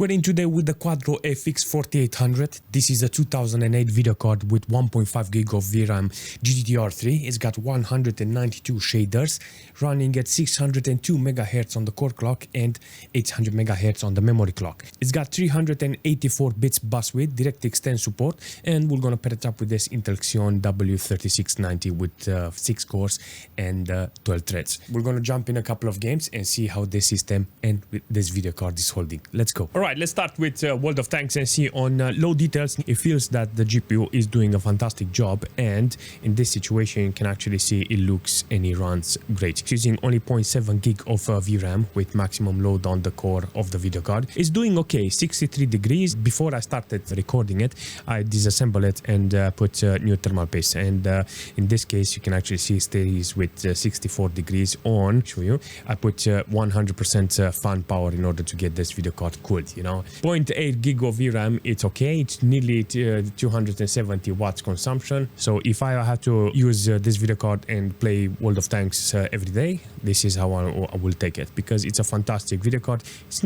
We're in today with the Quadro FX 4800. This is a 2008 video card with 1.5 gig of VRAM GDDR3. It's got 192 shaders running at 602 MHz on the core clock and 800 MHz on the memory clock. It's got 384 bits bus width, direct extend support, and we're gonna pair it up with this Intel Xeon W3690 with 6 cores and 12 threads. We're gonna jump in a couple of games and see how this system and this video card is holding. Let's go. All right, let's start with World of Tanks and see on low details. It feels that the GPU is doing a fantastic job, and in this situation you can actually see it looks and it runs great. It's using only 0.7 gig of VRAM with maximum load on the core of the video card. It's doing okay, 63 degrees. Before I started recording it, I disassembled it and put new thermal paste, and in this case you can actually see it stays with 64 degrees on. Show you, I put 100% fan power in order to get this video card cooled. You know, 0.8 gig of VRAM, it's okay. It's nearly 270 watts consumption. So if I have to use this video card and play World of Tanks every day, this is how I will take it, because it's a fantastic video card. It's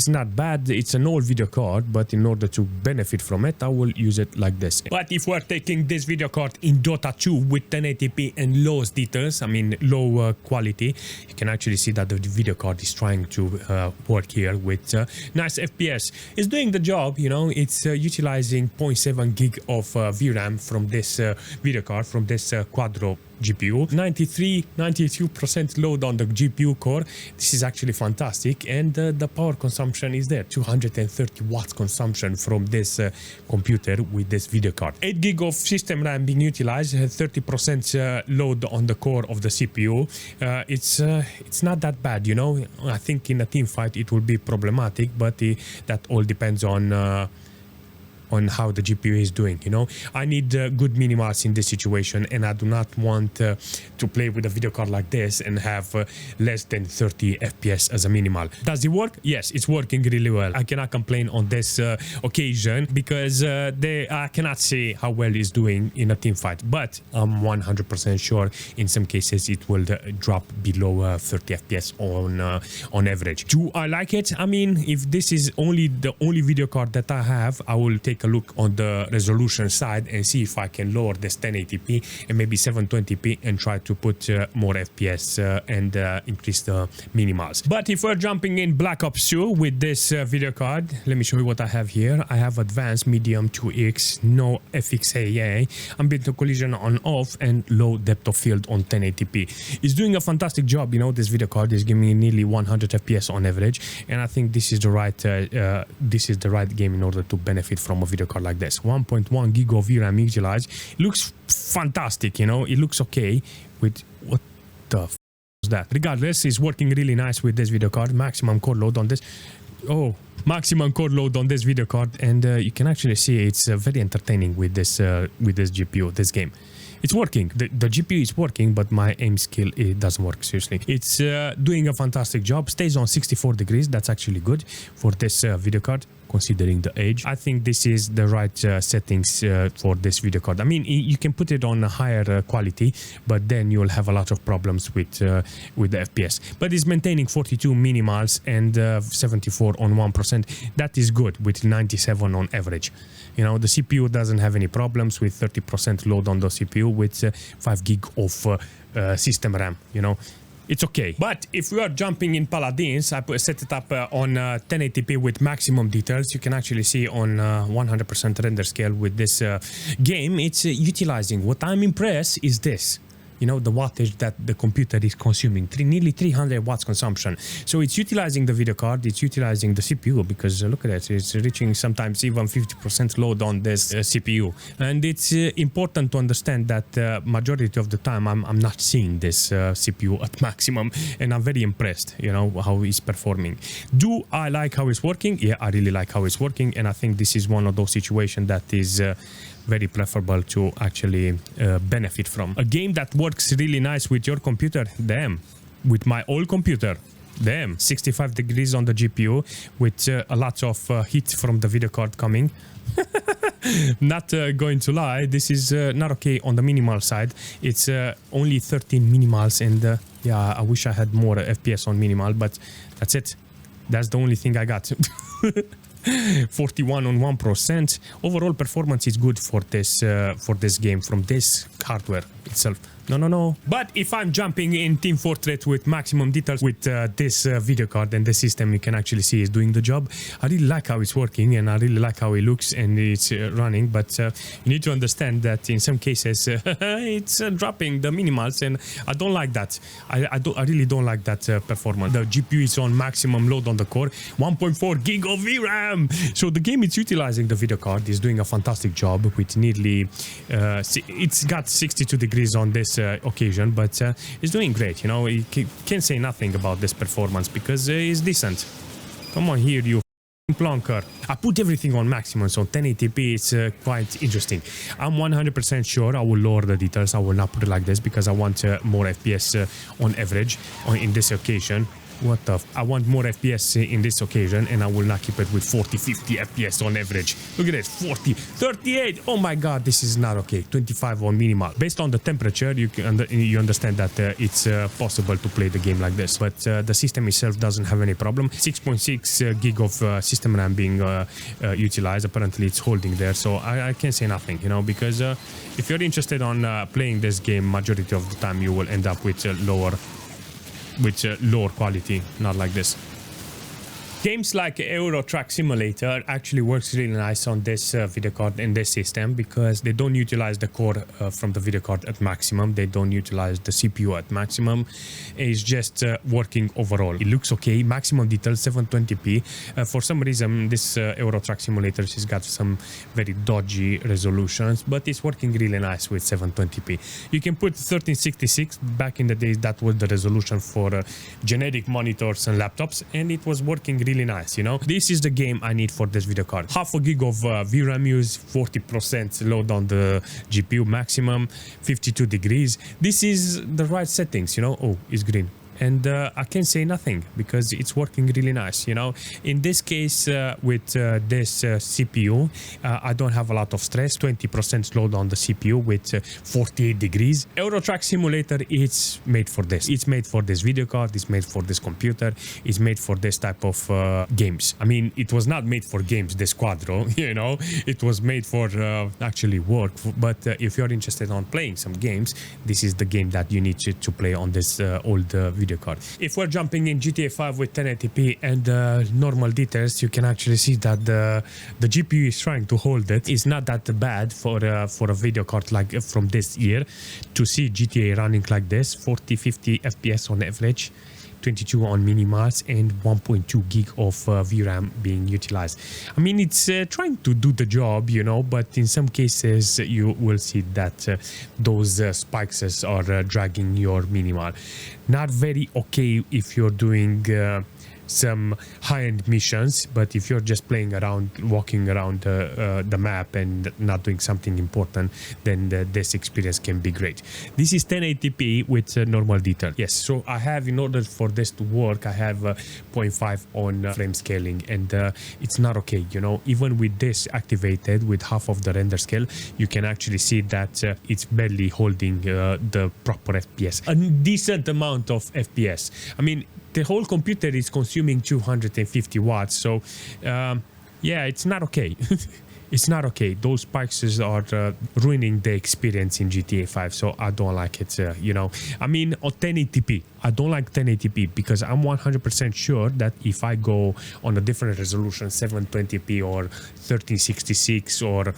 not bad. It's an old video card, but in order to benefit from it, I will use it like this. But if we're taking this video card in Dota 2 with 1080p and lowest details, I mean low quality, you can actually see that the video card is trying to work here with nice FPS. It's doing the job, you know. It's utilizing 0.7 gig of VRAM from this video card, from this Quadro GPU. 92% load on the GPU core. This is actually fantastic, and the power consumption is there, 230 watts consumption from this computer with this video card. 8 gig of system RAM being utilized, 30% load on the core of the CPU. It's not that bad, you know. I think in a team fight it will be problematic, but that all depends on how the GPU is doing, you know. I need good minimals in this situation, and I do not want to play with a video card like this and have less than 30 FPS as a minimal. Does it work? Yes, it's working really well. I cannot complain on this occasion, because I cannot say how well it's doing in a team fight, but I'm 100% sure in some cases it will drop below 30 FPS on average. Do I like it? I mean, if this is the only video card that I have, I will take a look on the resolution side and see if I can lower this 1080p and maybe 720p and try to put more FPS and increase the minimals. But if we're jumping in Black Ops 2 with this video card, let me show you what I have here. I have advanced, medium, 2x, no FXAA, ambient collision on off, and low depth of field on 1080p. It's doing a fantastic job, you know. This video card is giving me nearly 100 FPS on average, and I think this is the right game in order to benefit from a video card like this. 1.1 gig of VRAM utilized. It looks fantastic, you know. It looks okay with what the f was that? Regardless, it's working really nice with this video card. Maximum core load on this. Maximum core load on this video card, and you can actually see it's very entertaining with this GPU, this game. It's working. The GPU is working, but my aim skill, it doesn't work, seriously. It's doing a fantastic job. Stays on 64 degrees. That's actually good for this video card, considering the age. I think this is the right settings for this video card. I mean, you can put it on a higher quality, but then you'll have a lot of problems with the FPS. But it's maintaining 42 minimals and 74 on 1%. That is good with 97 on average. You know, the CPU doesn't have any problems with 30% load on the CPU with 5 gig of system RAM, you know. It's okay. But if we are jumping in Paladins, I set it up on 1080p with maximum details. You can actually see on 100% render scale with this game. It's utilizing. What I'm impressed is this. You know, the wattage that the computer is consuming, nearly 300 watts consumption. So it's utilizing the video card, it's utilizing the CPU, because look at it, it's reaching sometimes even 50% load on this CPU. And it's important to understand that majority of the time I'm not seeing this CPU at maximum, and I'm very impressed, you know, how it's performing. Do I like how it's working? Yeah, I really like how it's working, and I think this is one of those situations that is very preferable to actually benefit from. A game that works really nice with your computer, damn, with my old computer, damn, 65 degrees on the GPU with a lot of heat from the video card coming. Not going to lie, this is not okay on the minimal side. It's only 13 minimals, and yeah, I wish I had more FPS on minimal, but that's it. That's the only thing I got. 41 on 1%. Overall performance is good for this game from this hardware itself. No. But if I'm jumping in Team Fortress with maximum details with this video card, and the system you can actually see is doing the job. I really like how it's working, and I really like how it looks and it's running. But you need to understand that in some cases it's dropping the minimals, and I don't like that. I really don't like that performance. The GPU is on maximum load on the core, 1.4 gig of VRAM. So the game is utilizing the video card, is doing a fantastic job with nearly it's got 62 degrees on this occasion, but it's doing great. You know, you can't say nothing about this performance because it's decent. Come on here, you plonker. I put everything on maximum, so 1080p is quite interesting. I'm 100% sure I will lower the details. I will not put it like this because I want more FPS on average in this occasion. What the I want more FPS in this occasion, and I will not keep it with 40-50 FPS on average. Look at it, 40, 38. Oh my god, this is not okay. 25 on minimal. Based on the temperature, you understand that it's possible to play the game like this. But the system itself doesn't have any problem. 6.6 gig of system RAM being utilized. Apparently, it's holding there, so I can't say nothing, you know, because if you're interested on playing this game, majority of the time you will end up with lower quality, not like this. Games like Euro Truck Simulator actually works really nice on this video card and this system because they don't utilize the core from the video card at maximum. They don't utilize the CPU at maximum. It's just working overall. It looks okay. Maximum detail 720p. For some reason, this Euro Truck Simulator has got some very dodgy resolutions, but it's working really nice with 720p. You can put 1366. Back in the days, that was the resolution for generic monitors and laptops, and it was working really nice, you know. This is the game I need for this video card. Half a gig of VRAM use, 40% load on the GPU maximum, 52 degrees. This is the right settings, you know. Oh, it's green. And I can say nothing because it's working really nice, you know. In this case, with this CPU, I don't have a lot of stress. 20% load on the CPU with 48 degrees. Euro Truck Simulator, it's made for this. It's made for this video card. It's made for this computer. It's made for this type of games. I mean, it was not made for games, this Quadro, you know. It was made for actually work. But if you're interested on playing some games, this is the game that you need to play on this old video card. If we're jumping in GTA 5 with 1080p and normal details, you can actually see that the GPU is trying to hold it. It's not that bad for a video card like from this year to see GTA running like this, 40-50 FPS on average, 22 on minimals, and 1.2 gig of VRAM being utilized. I mean, it's trying to do the job, you know, but in some cases you will see that those spikes are dragging your minimal. Not very okay if you're doing some high-end missions, but if you're just playing around, walking around the map and not doing something important, then this experience can be great. This is 1080p with normal detail. Yes, so I have, in order for this to work, I have 0.5 on frame scaling, and it's not okay, you know. Even with this activated with half of the render scale, you can actually see that it's barely holding the proper FPS, a decent amount of FPS. I mean, the whole computer is consuming 250 watts, so yeah, it's not okay. It's not okay. Those spikes are ruining the experience in GTA 5, so I don't like it, you know. I mean, on 1080p, I don't like 1080p because I'm 100% sure that if I go on a different resolution, 720p or 1366 or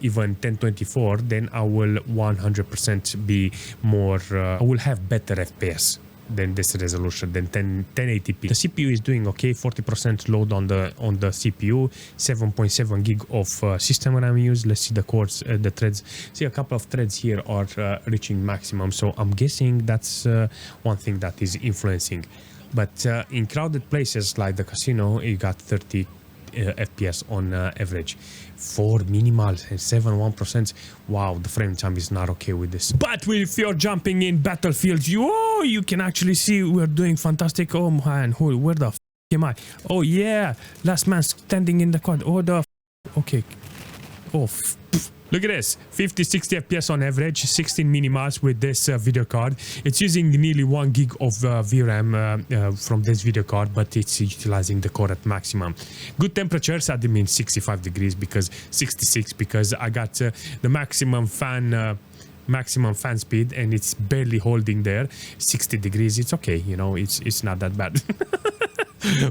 even 1024, then I will 100% be more, I will have better FPS than this resolution, than 1080p. The CPU is doing okay, 40% load on the CPU, 7.7 gig of system RAM use. Let's see the cores, the threads. See, a couple of threads here are reaching maximum, so I'm guessing that's one thing that is influencing. But in crowded places like the casino, you got 30 FPS on average. 4 minimal and 7.1%. Wow, the frame time is not okay with this. But if you're jumping in Battlefield, you can actually see we're doing fantastic. Oh man, where the am I? Oh yeah, last man standing in the quad. Oh the okay. Oh, look at this, 50-60 FPS on average, 16 minimals with this video card. It's using nearly 1 gig of VRAM from this video card, but it's utilizing the core at maximum. Good temperatures, I didn't mean 65 degrees because 66, because I got the maximum fan speed and it's barely holding there. 60 degrees, it's okay, you know, it's not that bad.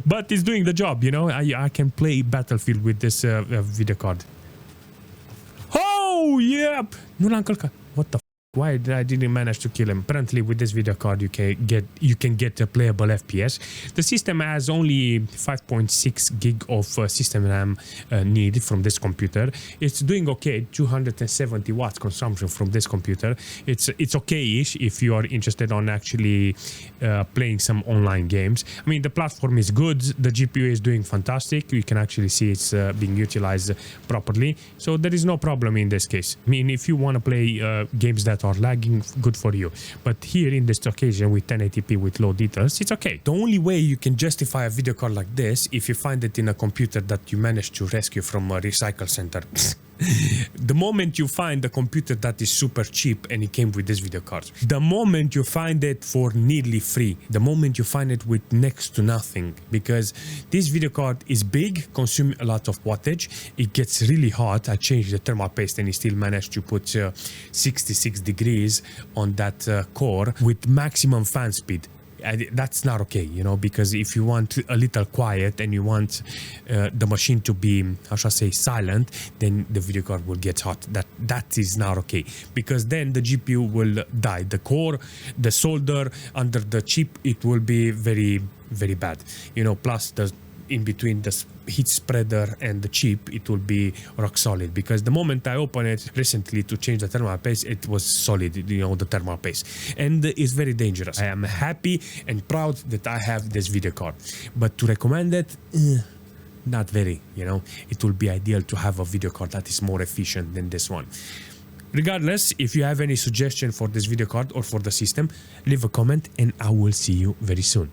But it's doing the job, you know. I can play Battlefield with this video card. Oh, yep! Nu l-am încălcat. What the f***? Why I didn't manage to kill him? Apparently with this video card you can get a playable FPS. The system has only 5.6 gig of system RAM needed from this computer. It's doing okay, 270 watts consumption from this computer. It's okay-ish if you are interested on actually playing some online games. I mean, the platform is good, the GPU is doing fantastic. You can actually see it's being utilized properly. So there is no problem in this case. I mean, if you want to play games that are lagging, good for you. But here in this occasion with 1080p with low details, it's okay. The only way you can justify a video card like this if you find it in a computer that you managed to rescue from a recycle center. The moment you find a computer that is super cheap and it came with this video card, the moment you find it for nearly free, the moment you find it with next to nothing, because this video card is big, consume a lot of wattage, it gets really hot. I changed the thermal paste and it still managed to put 66 degrees on that core with maximum fan speed. That's not okay, you know, because if you want a little quiet and you want the machine to be, how shall I say, silent, then the video card will get hot. That is not okay, because then the GPU will die. The core, the solder under the chip, it will be very, very bad, you know, plus the in between the heat spreader and the chip, it will be rock solid, because the moment I opened it recently to change the thermal paste, it was solid, you know, the thermal paste, and it's very dangerous. I am happy and proud that I have this video card, but to recommend it, not very, you know. It will be ideal to have a video card that is more efficient than this one. Regardless, if you have any suggestion for this video card or for the system, leave a comment and I will see you very soon.